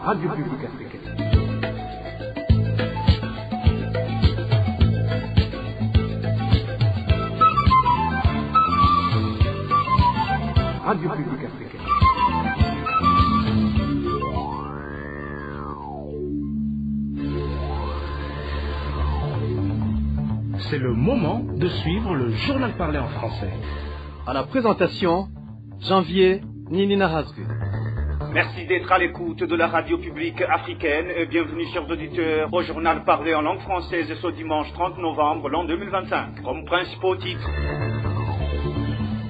Radio Publique Africaine. Radio Publique Africaine. C'est le moment de suivre le journal parlé en français. À la présentation, Janvier Ninina Hazgu. Merci d'être à l'écoute de la radio publique africaine et bienvenue chers auditeurs au journal parlé en langue française ce dimanche 30 novembre l'an 2025. Comme principaux titres,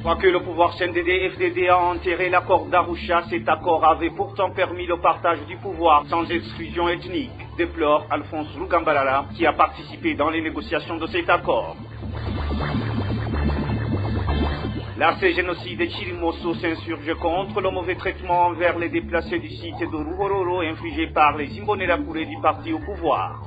quoique le pouvoir CNDD-FDD a enterré l'accord d'Arusha, cet accord avait pourtant permis le partage du pouvoir sans exclusion ethnique, déplore Alphonse Rugambarara qui a participé dans les négociations de cet accord. L'arcé génocide de Chirimoso s'insurge contre le mauvais traitement envers les déplacés du site de Ruhororo infligé par les Imbonerakure du parti au pouvoir.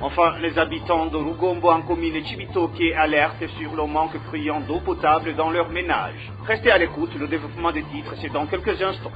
Enfin, les habitants de Rugombo en commune Chibitoke alertent sur le manque criant d'eau potable dans leurs ménages. Restez à l'écoute, le développement des titres c'est dans quelques instants.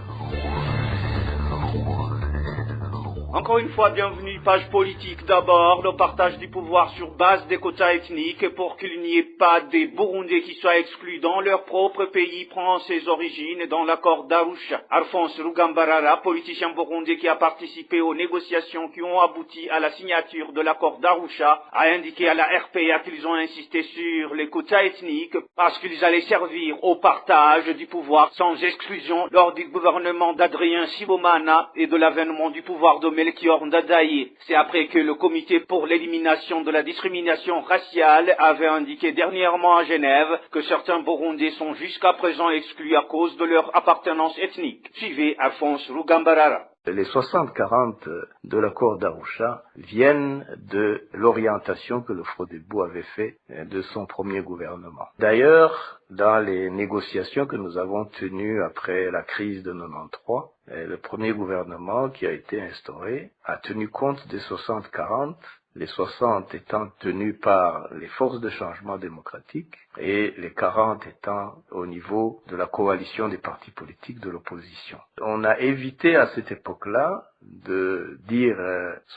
Encore une fois, bienvenue, page politique d'abord, le partage du pouvoir sur base des quotas ethniques pour qu'il n'y ait pas des Burundais qui soient exclus dans leur propre pays prend ses origines dans l'accord d'Arusha. Alphonse Rugambarara, politicien burundais qui a participé aux négociations qui ont abouti à la signature de l'accord d'Arusha, a indiqué à la RPA qu'ils ont insisté sur les quotas ethniques parce qu'ils allaient servir au partage du pouvoir sans exclusion lors du gouvernement d'Adrien Sibomana et de l'avènement du pouvoir de Melchior Ndadaye. C'est après que le comité pour l'élimination de la discrimination raciale avait indiqué dernièrement à Genève que certains Burundais sont jusqu'à présent exclus à cause de leur appartenance ethnique. Suivez Alphonse Rugambarara. Les 60-40 de l'accord d'Arusha viennent de l'orientation que le Frodebo avait fait de son premier gouvernement. D'ailleurs, dans les négociations que nous avons tenues après la crise de 93, le premier gouvernement qui a été instauré a tenu compte des 60-40, les 60 étant tenus par les forces de changement démocratique et les 40 étant au niveau de la coalition des partis politiques de l'opposition. On a évité à cette époque-là de dire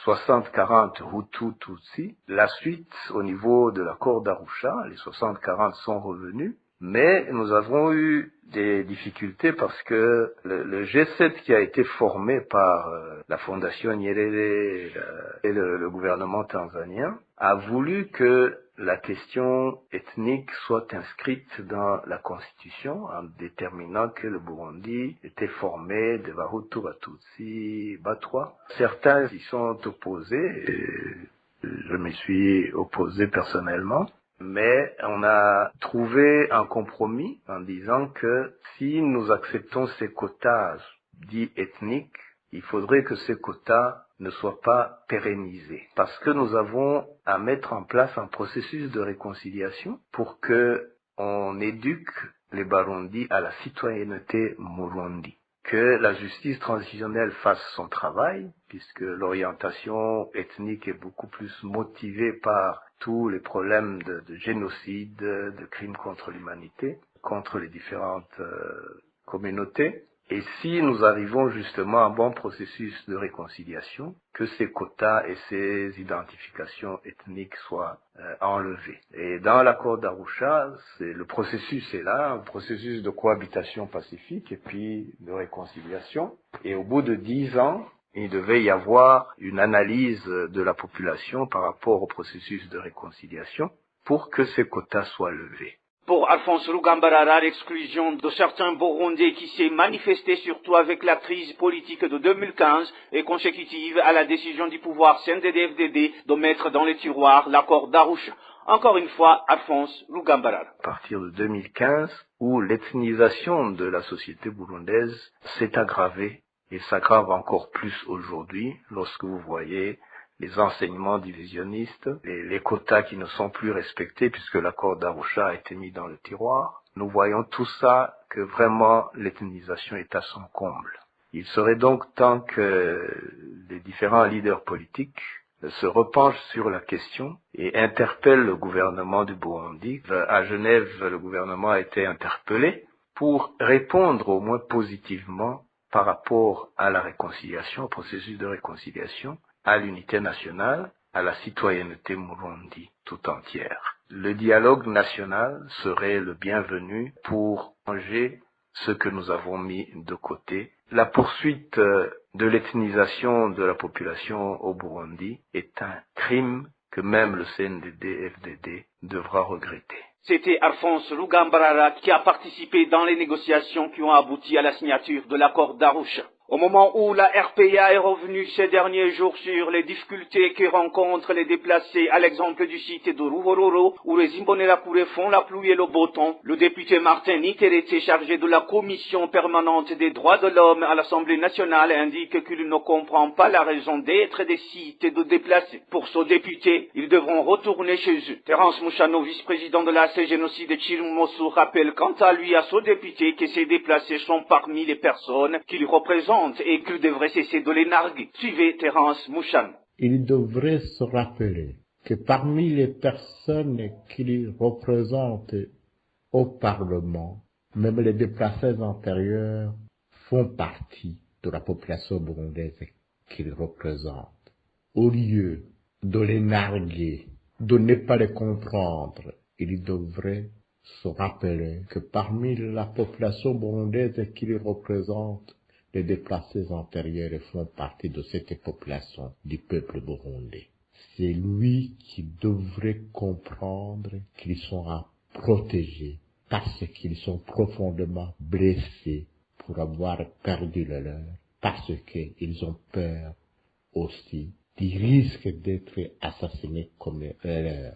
60-40 Hutu-Tutsi. La suite au niveau de l'accord d'Arusha, les 60-40 sont revenus. Mais nous avons eu des difficultés parce que le G7 qui a été formé par la Fondation Nyerere et le gouvernement tanzanien a voulu que la question ethnique soit inscrite dans la Constitution en déterminant que le Burundi était formé de Bahutu, Batutsi, Batwa. Certains y sont opposés et je m'y suis opposé personnellement. Mais on a trouvé un compromis en disant que si nous acceptons ces quotas dits ethniques, il faudrait que ces quotas ne soient pas pérennisés. Parce que nous avons à mettre en place un processus de réconciliation pour que on éduque les Barundi à la citoyenneté Murundi. Que la justice transitionnelle fasse son travail, puisque l'orientation ethnique est beaucoup plus motivée par tous les problèmes de génocide, de crimes contre l'humanité, contre les différentes communautés. Et si nous arrivons justement à un bon processus de réconciliation, que ces quotas et ces identifications ethniques soient enlevés. Et dans l'accord d'Arusha, le processus est là, un processus de cohabitation pacifique et puis de réconciliation. Et au bout de 10 ans, il devait y avoir une analyse de la population par rapport au processus de réconciliation pour que ces quotas soient levés. Pour Alphonse Rugambarara, l'exclusion de certains Burundais qui s'est manifestée surtout avec la crise politique de 2015 est consécutive à la décision du pouvoir CNDD-FDD de mettre dans les tiroirs l'accord d'Arusha. Encore une fois, Alphonse Rugambarara. À partir de 2015, où l'ethnisation de la société burundaise s'est aggravée et s'aggrave encore plus aujourd'hui lorsque vous voyez les enseignements divisionnistes, les quotas qui ne sont plus respectés puisque l'accord d'Arusha a été mis dans le tiroir. Nous voyons tout ça que vraiment l'ethnisation est à son comble. Il serait donc temps que les différents leaders politiques se repenchent sur la question et interpellent le gouvernement du Burundi. À Genève, le gouvernement a été interpellé pour répondre au moins positivement par rapport à la réconciliation, au processus de réconciliation, à l'unité nationale, à la citoyenneté Murundi tout entière. Le dialogue national serait le bienvenu pour changer ce que nous avons mis de côté. La poursuite de l'ethnisation de la population au Burundi est un crime que même le CNDD-FDD devra regretter. C'était Alphonse Rugambarara qui a participé dans les négociations qui ont abouti à la signature de l'accord d'Arusha. Au moment où la RPA est revenue ces derniers jours sur les difficultés que rencontrent les déplacés, à l'exemple du site de Ruhororo, où les Imbonerakure font la pluie et le beau temps, le député Martin Niterete, chargé de la commission permanente des droits de l'homme à l'Assemblée nationale, indique qu'il ne comprend pas la raison d'être des sites de déplacés. Pour ce député, ils devront retourner chez eux. Terence Mouchano, vice-président de l'AC Génocide de Chirimoso, rappelle quant à lui à ce député que ces déplacés sont parmi les personnes qu'il représente et qu'il devrait cesser de les narguer. Suivez Terence Mouchano. Il devrait se rappeler que parmi les personnes qu'il représente au Parlement, même les déplacés antérieurs font partie de la population burundaise qu'il représente. Au lieu de les narguer, de ne pas les comprendre, il devrait se rappeler que parmi la population burundaise qu'il représente, les déplacés antérieurs font partie de cette population du peuple burundais. C'est lui qui devrait comprendre qu'ils sont à protéger parce qu'ils sont profondément blessés pour avoir perdu le leur, parce qu'ils ont peur aussi du risque d'être assassinés comme le leur.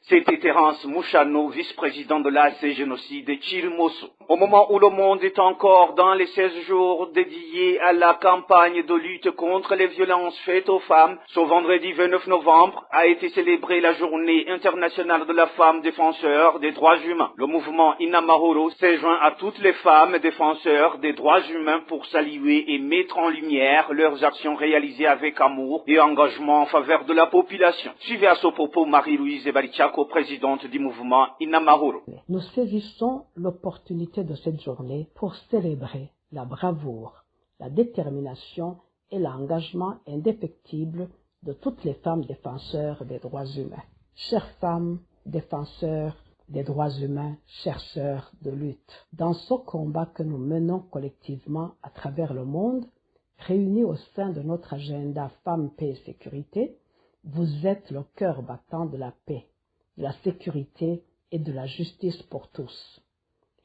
C'était Terence Mouchano, vice-président de l'AC Génocide de Chirimoso. Au moment où le monde est encore dans les 16 jours dédiés à la campagne de lutte contre les violences faites aux femmes, ce vendredi 29 novembre a été célébrée la journée internationale de la femme défenseur des droits humains. Le mouvement Inamahoro s'est joint à toutes les femmes défenseurs des droits humains pour saluer et mettre en lumière leurs actions réalisées avec amour et engagement en faveur de la population. Suivez à ce propos Marie-Louise Ebarichako, présidente du mouvement Inamahoro. Nous saisissons l'opportunité de cette journée pour célébrer la bravoure, la détermination et l'engagement indéfectible de toutes les femmes défenseurs des droits humains. Chères femmes défenseurs des droits humains, chères sœurs de lutte, dans ce combat que nous menons collectivement à travers le monde, réunis au sein de notre agenda Femmes, Paix et Sécurité, vous êtes le cœur battant de la paix, de la sécurité et de la justice pour tous,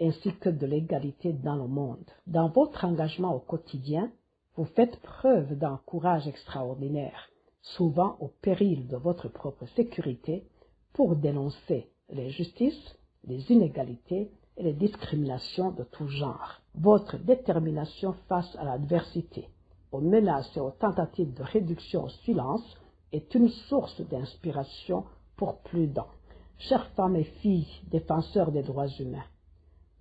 ainsi que de l'égalité dans le monde. Dans votre engagement au quotidien, vous faites preuve d'un courage extraordinaire, souvent au péril de votre propre sécurité, pour dénoncer les injustices, les inégalités et les discriminations de tout genre. Votre détermination face à l'adversité, aux menaces et aux tentatives de réduction au silence est une source d'inspiration pour plus d'un. Chères femmes et filles défenseurs des droits humains,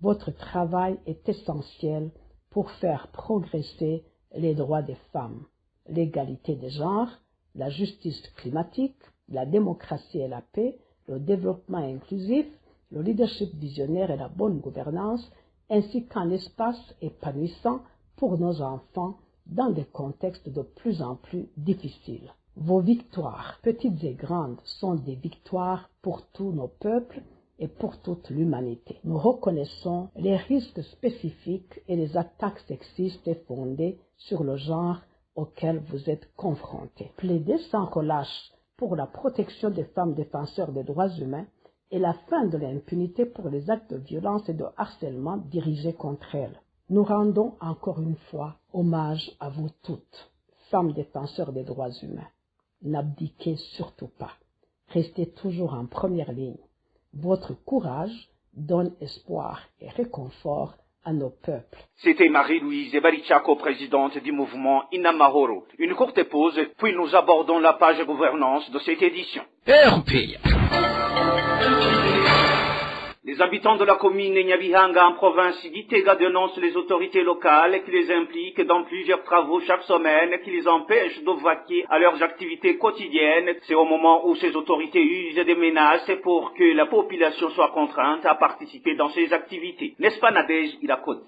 votre travail est essentiel pour faire progresser les droits des femmes, l'égalité des genres, la justice climatique, la démocratie et la paix, le développement inclusif, le leadership visionnaire et la bonne gouvernance, ainsi qu'un espace épanouissant pour nos enfants dans des contextes de plus en plus difficiles. Vos victoires, petites et grandes, sont des victoires pour tous nos peuples et pour toute l'humanité. Nous reconnaissons les risques spécifiques et les attaques sexistes et fondées sur le genre auxquels vous êtes confrontés. Plaidez sans relâche pour la protection des femmes défenseurs des droits humains et la fin de l'impunité pour les actes de violence et de harcèlement dirigés contre elles. Nous rendons encore une fois hommage à vous toutes, femmes défenseurs des droits humains. N'abdiquez surtout pas. Restez toujours en première ligne. Votre courage donne espoir et réconfort à nos peuples. C'était Marie-Louise Ebarichako, présidente du mouvement Inamahoro. Une courte pause, puis nous abordons la page gouvernance de cette édition. Les habitants de la commune Nyabihanga en province d'Itega dénoncent les autorités locales qui les impliquent dans plusieurs travaux chaque semaine qui les empêchent de vaquer à leurs activités quotidiennes. C'est au moment où ces autorités usent des menaces pour que la population soit contrainte à participer dans ces activités. N'est-ce pas Nadège Ilakot?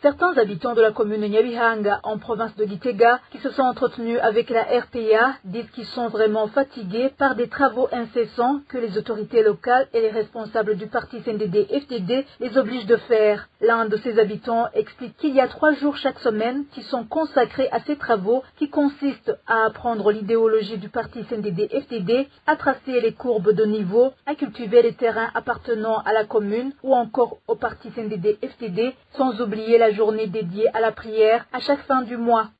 Certains habitants de la commune de Nyabihanga, en province de Gitega, qui se sont entretenus avec la RPA, disent qu'ils sont vraiment fatigués par des travaux incessants que les autorités locales et les responsables du parti CNDD-FDD les obligent de faire. L'un de ces habitants explique qu'il y a 3 jours chaque semaine qui sont consacrés à ces travaux qui consistent à apprendre l'idéologie du parti CNDD-FDD, à tracer les courbes de niveau, à cultiver les terrains appartenant à la commune ou encore au parti CNDD-FDD, sans oublier la journée dédiée à la prière à chaque fin du mois.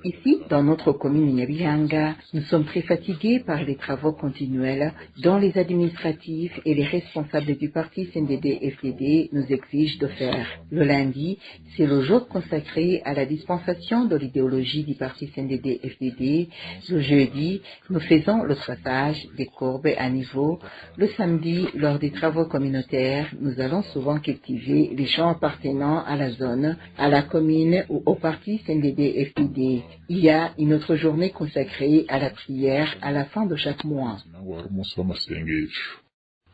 Ici, dans notre commune Nyabihanga, nous sommes très fatigués par les travaux continuels dont les administratifs et les responsables du parti CNDD-FDD nous exigent de faire. Le lundi, c'est le jour consacré à la dispensation de l'idéologie du parti CNDD-FDD. Le jeudi, nous faisons le traçage des courbes à niveau. Le samedi, lors des travaux communautaires, nous allons souvent cultiver les champs appartenant à la zone, à la commune ou au parti CNDD-FDD. Il y a une autre journée consacrée à la prière à la fin de chaque mois.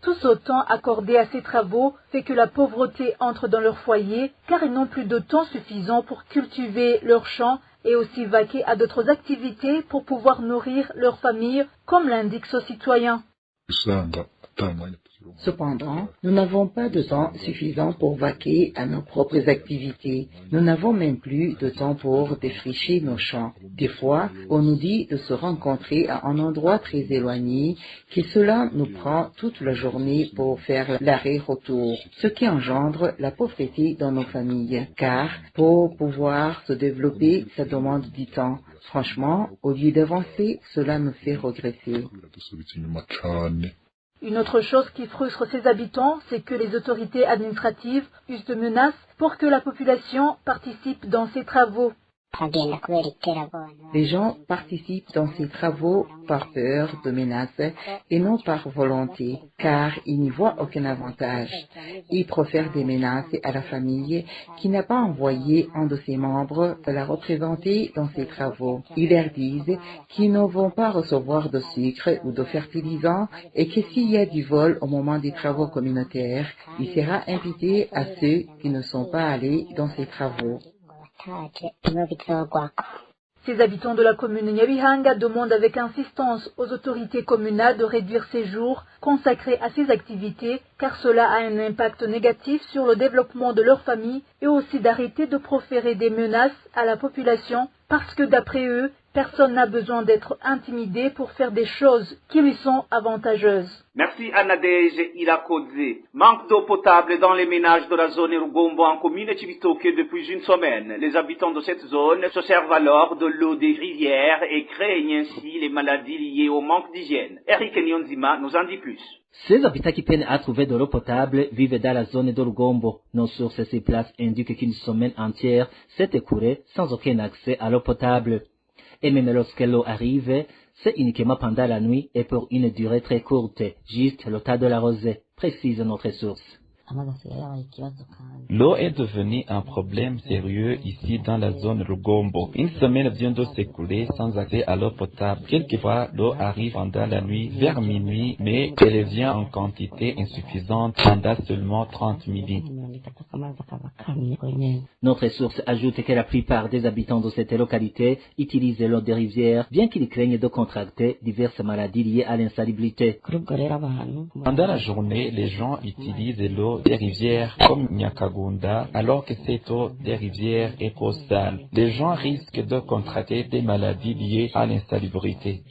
Tout ce temps accordé à ces travaux fait que la pauvreté entre dans leur foyer, car ils n'ont plus de temps suffisant pour cultiver leurs champs et aussi vaquer à d'autres activités pour pouvoir nourrir leur famille, comme l'indique ce citoyen. Cependant, nous n'avons pas de temps suffisant pour vaquer à nos propres activités. Nous n'avons même plus de temps pour défricher nos champs. Des fois, on nous dit de se rencontrer à un endroit très éloigné, que cela nous prend toute la journée pour faire l'arrêt-retour, ce qui engendre la pauvreté dans nos familles. Car, pour pouvoir se développer, ça demande du temps. Franchement, au lieu d'avancer, cela nous fait regresser. Une autre chose qui frustre ces habitants, c'est que les autorités administratives usent de menaces pour que la population participe dans ces travaux. Les gens participent dans ces travaux par peur de menaces et non par volonté, car ils n'y voient aucun avantage. Ils profèrent des menaces à la famille qui n'a pas envoyé un de ses membres de la représenter dans ces travaux. Ils leur disent qu'ils ne vont pas recevoir de sucre ou de fertilisants et que s'il y a du vol au moment des travaux communautaires, il sera imputé à ceux qui ne sont pas allés dans ces travaux. Ces habitants de la commune de Nyabihanga demandent avec insistance aux autorités communales de réduire ces jours consacrés à ces activités, car cela a un impact négatif sur le développement de leur famille, et aussi d'arrêter de proférer des menaces à la population, parce que d'après eux, personne n'a besoin d'être intimidé pour faire des choses qui lui sont avantageuses. Merci Anadej Irakodze. Manque d'eau potable dans les ménages de la zone Rugombo en commune Chibitoke depuis une semaine. Les habitants de cette zone se servent alors de l'eau des rivières et craignent ainsi les maladies liées au manque d'hygiène. Eric Nyonzima nous en dit plus. Ces habitants qui peinent à trouver de l'eau potable vivent dans la zone de Rugombo. Nos sources sur place indiquent qu'une semaine entière s'est écoulée sans aucun accès à l'eau potable. Et même lorsque l'eau arrive, c'est uniquement pendant la nuit et pour une durée très courte, juste le tas de la rosée, précise notre source. L'eau est devenue un problème sérieux ici dans la zone Rugombo. Une semaine vient de s'écouler sans accès à l'eau potable. Quelquefois, l'eau arrive pendant la nuit, vers minuit, mais elle vient en quantité insuffisante pendant seulement 30 minutes. Notre source ajoute que la plupart des habitants de cette localité utilisent l'eau des rivières, bien qu'ils craignent de contracter diverses maladies liées à l'insalubrité. Pendant la journée, les gens utilisent l'eau des rivières comme Nyakagunda, alors que cette eau des rivières est trop sale. Les gens risquent de contracter des maladies liées à l'insalubrité.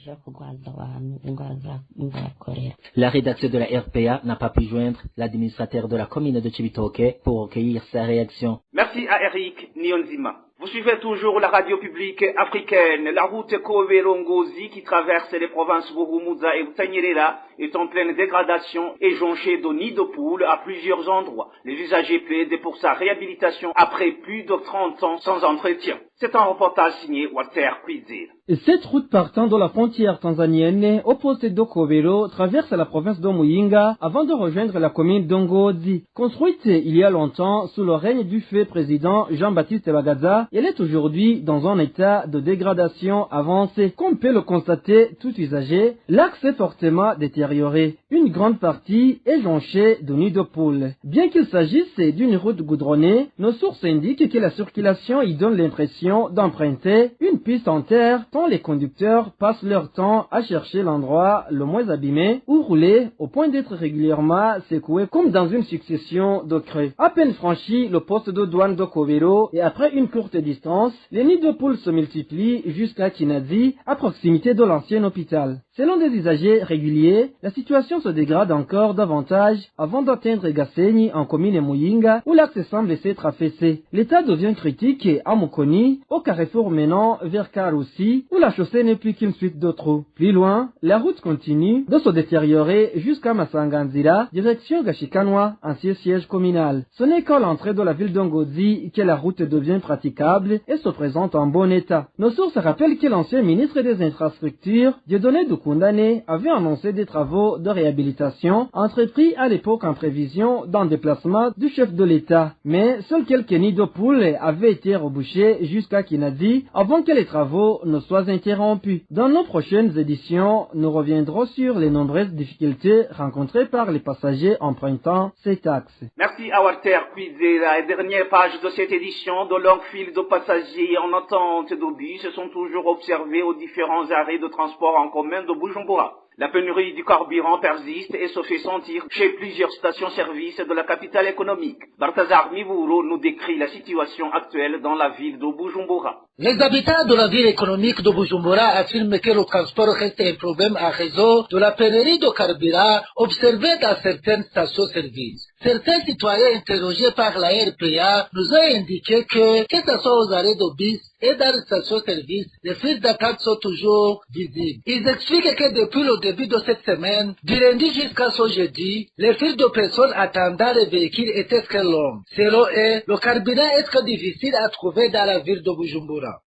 La rédaction de la RPA n'a pas pu joindre l'administrateur de la commune de Chibitoke pour recueillir sa réaction. Merci à Eric Nyonzima. Vous suivez toujours la radio publique africaine. La route Kowerongozi qui traverse les provinces Burumuza et Butanyerera est en pleine dégradation et jonchée de nids de poules à plusieurs endroits. Les usagers plaident pour sa réhabilitation après plus de 30 ans sans entretien. C'est un reportage signé Walter Kwizera. Cette route partant de la frontière tanzanienne au poste de Kobero traverse la province de Muyinga avant de rejoindre la commune d'Ongozi. Construite il y a longtemps sous le règne du feu président Jean-Baptiste Bagaza, elle est aujourd'hui dans un état de dégradation avancée. Comme peut le constater tout usager, l'axe est fortement détérioré. une grande partie est jonchée de nids de poules. Bien qu'il s'agisse d'une route goudronnée, nos sources indiquent que la circulation y donne l'impression d'emprunter une piste en terre tant les conducteurs passent leur temps à chercher l'endroit le moins abîmé ou rouler au point d'être régulièrement secoués comme dans une succession de creux. À peine franchi le poste de douane de Kovero et après une courte distance, les nids de poules se multiplient jusqu'à Kinadi, à proximité de l'ancien hôpital. Selon des usagers réguliers, la situation se dégrade encore davantage avant d'atteindre Gasenyi en commune Muyinga où l'axe semble s'être affaissé. L'état devient critique à Mukoni, au carrefour menant vers Karusi où la chaussée n'est plus qu'une suite de trous. Plus loin, la route continue de se détériorer jusqu'à Masanganzira, direction Gashikanwa, ancien siège communal. Ce n'est qu'à l'entrée de la ville d'Ongozi que la route devient praticable et se présente en bon état. Nos sources rappellent que l'ancien ministre des Infrastructures, Dieudonné Dukundane, avait annoncé des travaux de réhabilitation entrepris à l'époque en prévision d'un déplacement du chef de l'État. Mais seuls quelques nids de poules avaient été rebouchés jusqu'à Kinadi avant que les travaux ne soient interrompus. Dans nos prochaines éditions, nous reviendrons sur les nombreuses difficultés rencontrées par les passagers empruntant cet axe. Merci à Walter Cuizé. La dernière page de cette édition, de longues files de passagers en attente de bus sont toujours observées aux différents arrêts de transport en commun de Bujumbura. La pénurie du carburant persiste et se fait sentir chez plusieurs stations-service de la capitale économique. Balthazar Mivuro nous décrit la situation actuelle dans la ville de Bujumbura. Les habitants de la ville économique de Bujumbura affirment que le transport reste un problème à raison de la pénurie de carburant observée dans certaines stations-service. Certains citoyens interrogés par la RPA nous ont indiqué que ce soit aux arrêts de bus et dans les stations-service, les files d'attente sont toujours visibles. Ils expliquent que depuis le début de cette semaine, du lundi jusqu'à ce jeudi, les files de personnes attendant les véhicules étaient très longues. Selon eux, le carburant est très difficile à trouver dans la ville de Bujumbura.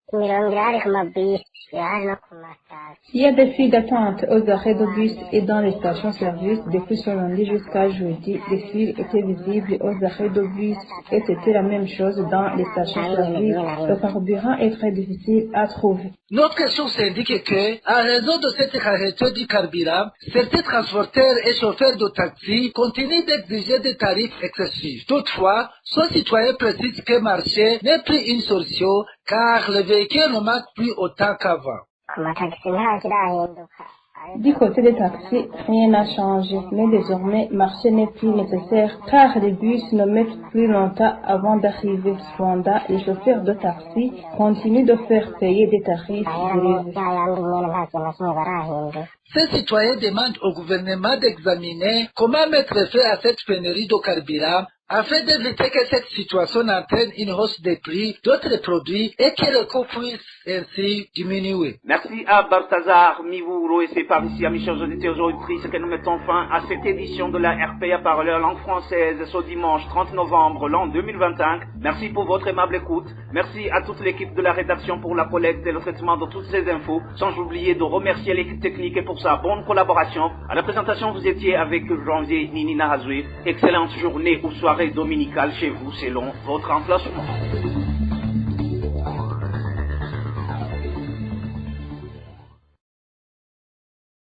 Il y a des files d'attente aux arrêts de bus et dans les stations-service depuis ce lundi jusqu'à jeudi. Les files étaient visibles aux arrêts de bus et c'était la même chose dans les stations-service. Le carburant est très difficile à trouver. Notre source indique que, à raison de cette rareté du carburant, certains transporteurs et chauffeurs de taxi continuent d'exiger des tarifs excessifs. Toutefois, ce citoyen précise que marché n'est plus une solution car les véhicules ne manquent plus autant qu'avant. Du côté des taxis, rien n'a changé, mais désormais, marché n'est plus nécessaire car les bus ne mettent plus longtemps avant d'arriver. Cependant, les chauffeurs de taxi continuent de faire payer des tarifs élevés. Ces citoyens demandent au gouvernement d'examiner comment mettre fin à cette pénurie de carburant afin d'éviter que cette situation entraîne une hausse des prix d'autres produits et que le coût puisse ainsi diminuer. Merci à Balthazar Mivuro et c'est par ici, amis chers auditeurs et auditrices, que nous mettons fin à cette édition de la RPA parlée en langue française ce dimanche 30 novembre l'an 2025. Merci pour votre aimable écoute. Merci à toute l'équipe de la rédaction pour la collecte et le traitement de toutes ces infos, sans oublier de remercier l'équipe technique pour sa bonne collaboration. À la présentation, vous étiez avec Janvier Ninina Hazoué. Excellente journée ou soirée dominicale chez vous selon votre emplacement.